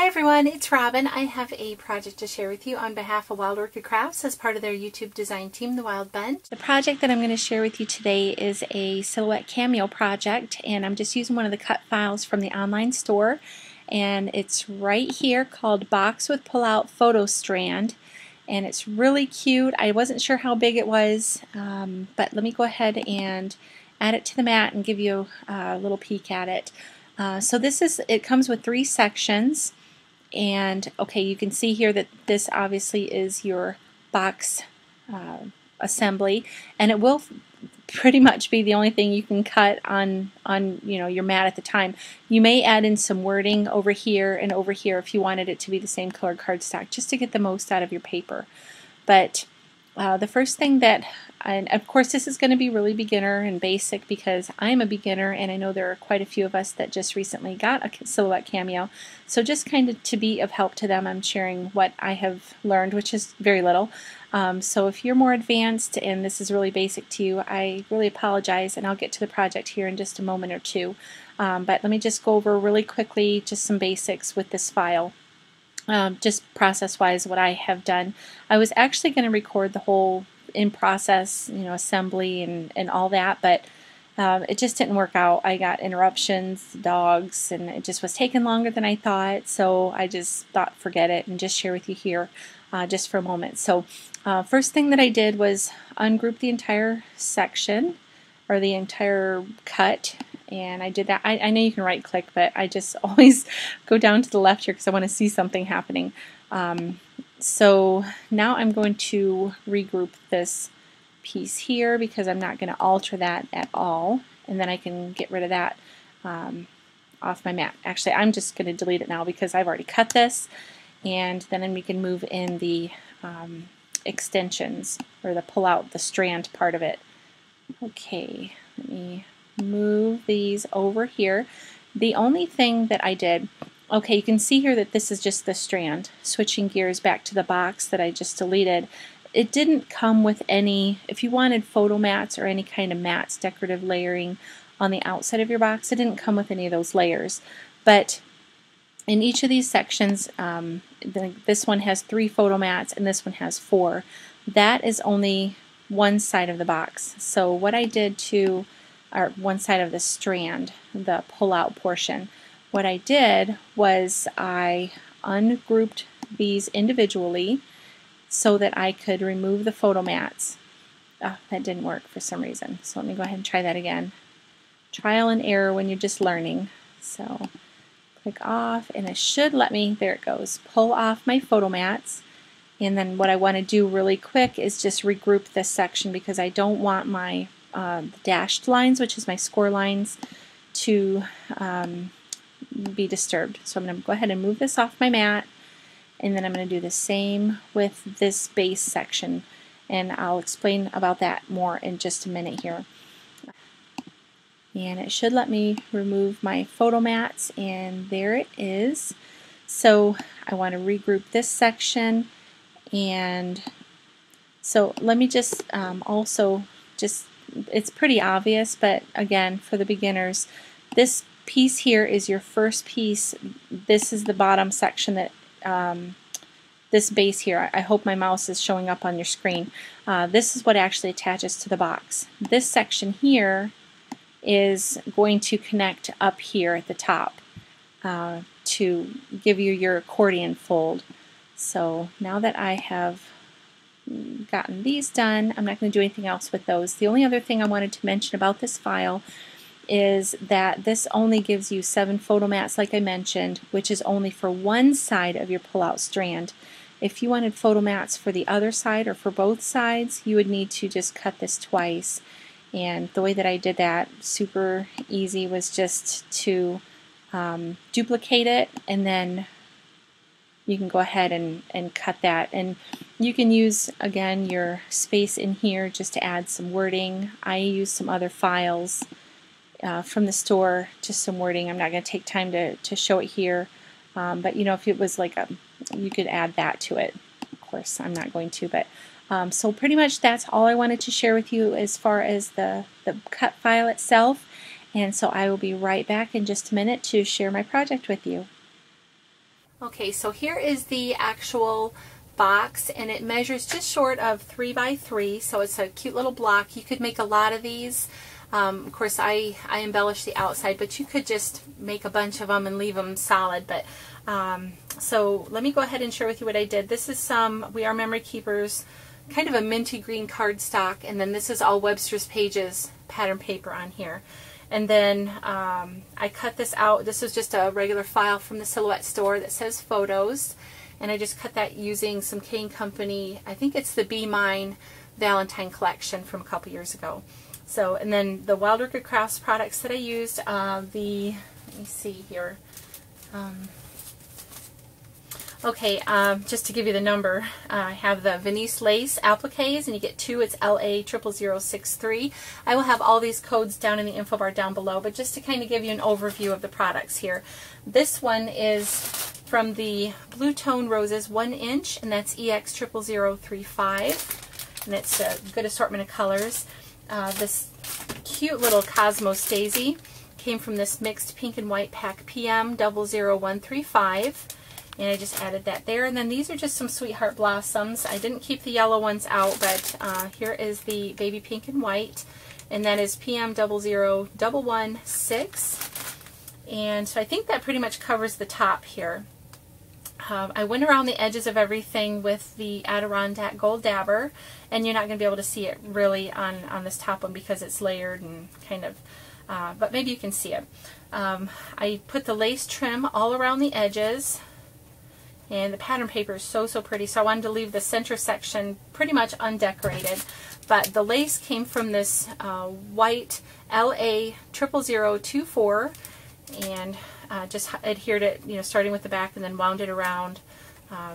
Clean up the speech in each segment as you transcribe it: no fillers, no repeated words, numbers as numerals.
everyone, it's Robyn. I have a project to share with you on behalf of Wild Orchid Crafts as part of their YouTube design team, the Wild Bunch. The project that I'm going to share with you today is a silhouette cameo project, and I'm just using one of the cut files from the online store, and it's right here called Box with Pull-Out Photo Strand, and it's really cute. I wasn't sure how big it was, but let me go ahead and add it to the mat and give you a little peek at it. So it comes with 3 sections. And okay, you can see here that this obviously is your box assembly, and it will pretty much be the only thing you can cut on your mat at the time. You may add in some wording over here and over here if you wanted it to be the same colored cardstock, just to get the most out of your paper. But the first thing that, and of course this is going to be really beginner and basic because I'm a beginner, and I know there are quite a few of us that just recently got a silhouette cameo. So just kind of to be of help to them, I'm sharing what I have learned, which is very little. So if you're more advanced and this is really basic to you, I really apologize, and I'll get to the project here in just a moment or two. But let me just go over really quickly just some basics with this file. Just process-wise, what I have done. I was actually going to record the whole in-process, assembly and all that, but it just didn't work out. I got interruptions, dogs, and it just was taking longer than I thought, so I just thought forget it and just share with you here just for a moment. So first thing that I did was ungroup the entire section, or the entire cut, and I did that. I know you can right click, but I just always go down to the left here because I want to see something happening. So now I'm going to regroup this piece here because I'm not going to alter that at all, and then I can get rid of that off my mat. Actually, I'm just going to delete it now because I've already cut this, and then we can move in the extensions, or the pull out the strand part of it. Okay, let me move these over here. The only thing that I did, okay, you can see here that this is just the strand. Switching gears back to the box that I just deleted, it didn't come with any, if you wanted photo mats or any kind of mats, decorative layering on the outside of your box, it didn't come with any of those layers. But in each of these sections, this one has 3 photo mats and this one has 4. That is only one side of the box. So what I did to, or one side of the strand, the pull-out portion, what I did was I ungrouped these individually so that I could remove the photo mats. Oh, that didn't work for some reason. So let me go ahead and try that again. Trial and error when you're just learning. So click off, and it should let me, there it goes, pull off my photo mats. And then what I want to do really quick is just regroup this section because I don't want my dashed lines, which is my score lines, to be disturbed. So I'm going to go ahead and move this off my mat, and then I'm going to do the same with this base section, and I'll explain about that more in just a minute here. And it should let me remove my photo mats, and there it is. So I want to regroup this section. And so let me just it's pretty obvious, but again, for the beginners, this piece here is your first piece. This is the bottom section that this base here, I hope my mouse is showing up on your screen. This is what actually attaches to the box. This section here is going to connect up here at the top to give you your accordion fold. So now that I have gotten these done, I'm not going to do anything else with those. The only other thing I wanted to mention about this file is that this only gives you 7 photo mats, like I mentioned, which is only for one side of your pull-out strand. If you wanted photo mats for the other side or for both sides, you would need to just cut this twice. And the way that I did that, super easy, was just to duplicate it, and then you can go ahead and cut that. And you can use, again, your space in here just to add some wording. I use some other files from the store, just some wording. I'm not going to take time to show it here, but if it was like you could add that to it. Of course, I'm not going to, but so pretty much that's all I wanted to share with you as far as the cut file itself. And so I will be right back in just a minute to share my project with you. Okay, so here is the actual box, and it measures just short of 3 by 3, so it's a cute little block. You could make a lot of these. Of course, I embellish the outside, but you could just make a bunch of them and leave them solid. But so let me go ahead and share with you what I did. This is some We Are Memory Keepers, kind of a minty green cardstock, and then this is all Webster's Pages pattern paper on here. And then I cut this out. This is just a regular file from the Silhouette store that says photos, and I just cut that using some K & Company. I think it's the Be Mine Valentine collection from a couple years ago. So, and then the Wild Orchid Crafts products that I used, let me see here. Okay, just to give you the number, I have the Venice Lace appliques, and you get 2. It's LA00063. I will have all these codes down in the info bar down below, but just to kind of give you an overview of the products here. This one is from the Blue Tone Roses 1 inch, and that's EX00035, and it's a good assortment of colors. This cute little Cosmos Daisy came from this mixed pink and white pack PM00135, and I just added that there. And then these are just some Sweetheart Blossoms. I didn't keep the yellow ones out, but here is the baby pink and white, and that is PM00116. And so I think that pretty much covers the top here. I went around the edges of everything with the Adirondack Gold Dabber, and you're not going to be able to see it really on this top one because it's layered and kind of, but maybe you can see it. I put the lace trim all around the edges, and the pattern paper is so pretty, so I wanted to leave the center section pretty much undecorated. But the lace came from this white LA00024, and just adhered it, starting with the back and then wound it around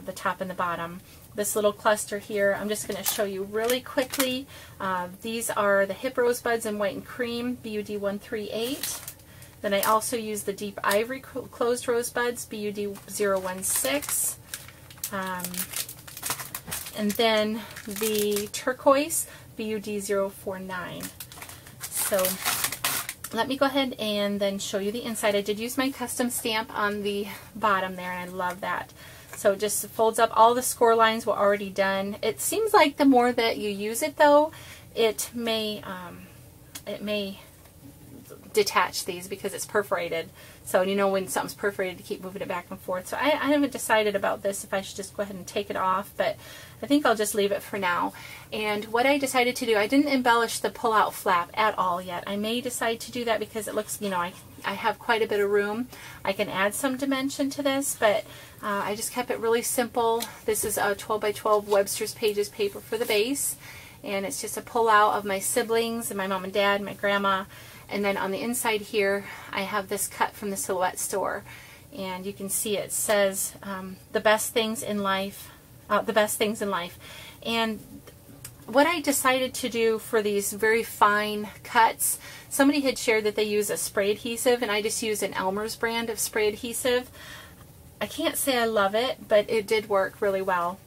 the top and the bottom. This little cluster here, I'm just going to show you really quickly. These are the Hip Rosebuds in white and cream, BUD138. Then I also use the Deep Ivory Closed Rosebuds, BUD016. And then the Turquoise, BUD049. So let me go ahead and then show you the inside. I did use my custom stamp on the bottom there, and I love that. So it just folds up. All the score lines were already done. It seems like the more that you use it, though, it may detach these because it's perforated. So you know when something's perforated to keep moving it back and forth. So I haven't decided about this if I should just go ahead and take it off, but I think I'll just leave it for now. And what I decided to do, I didn't embellish the pull-out flap at all yet. I may decide to do that because it looks, I have quite a bit of room. I can add some dimension to this, but I just kept it really simple. This is a 12 by 12 Webster's Pages paper for the base, and it's just a pull-out of my siblings and my mom and dad and my grandma. And then on the inside here, I have this cut from the Silhouette store, and you can see it says the best things in life, And what I decided to do for these very fine cuts, somebody had shared that they use a spray adhesive, and I just use an Elmer's brand of spray adhesive. I can't say I love it, but it did work really well.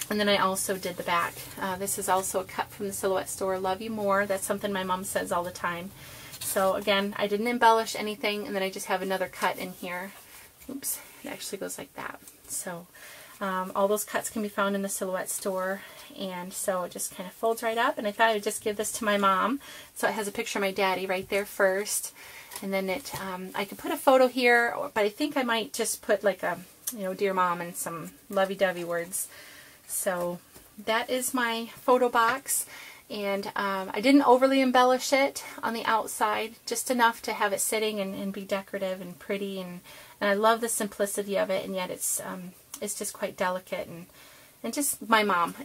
And then I also did the back. This is also a cut from the Silhouette store, Love You More. That's something my mom says all the time. So again, I didn't embellish anything, and then I just have another cut in here. Oops, it actually goes like that. So all those cuts can be found in the Silhouette store, and so it just kind of folds right up. And I thought I would just give this to my mom. So it has a picture of my daddy right there first, and then it I could put a photo here, but I think I might just put like a dear mom and some lovey-dovey words. So that is my photo box. And I didn't overly embellish it on the outside, just enough to have it sitting and be decorative and pretty. And I love the simplicity of it, and yet it's just quite delicate and just my mom.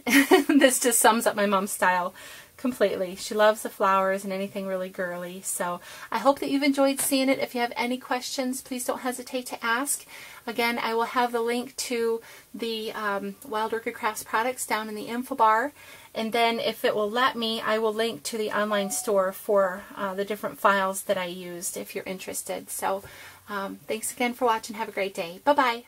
This just sums up my mom's style completely. She loves the flowers and anything really girly. So I hope that you've enjoyed seeing it. If you have any questions, please don't hesitate to ask. Again, I will have the link to the Wild Orchid Crafts products down in the info bar. And then if it will let me, I will link to the online store for the different files that I used if you're interested. So thanks again for watching. Have a great day. Bye-bye.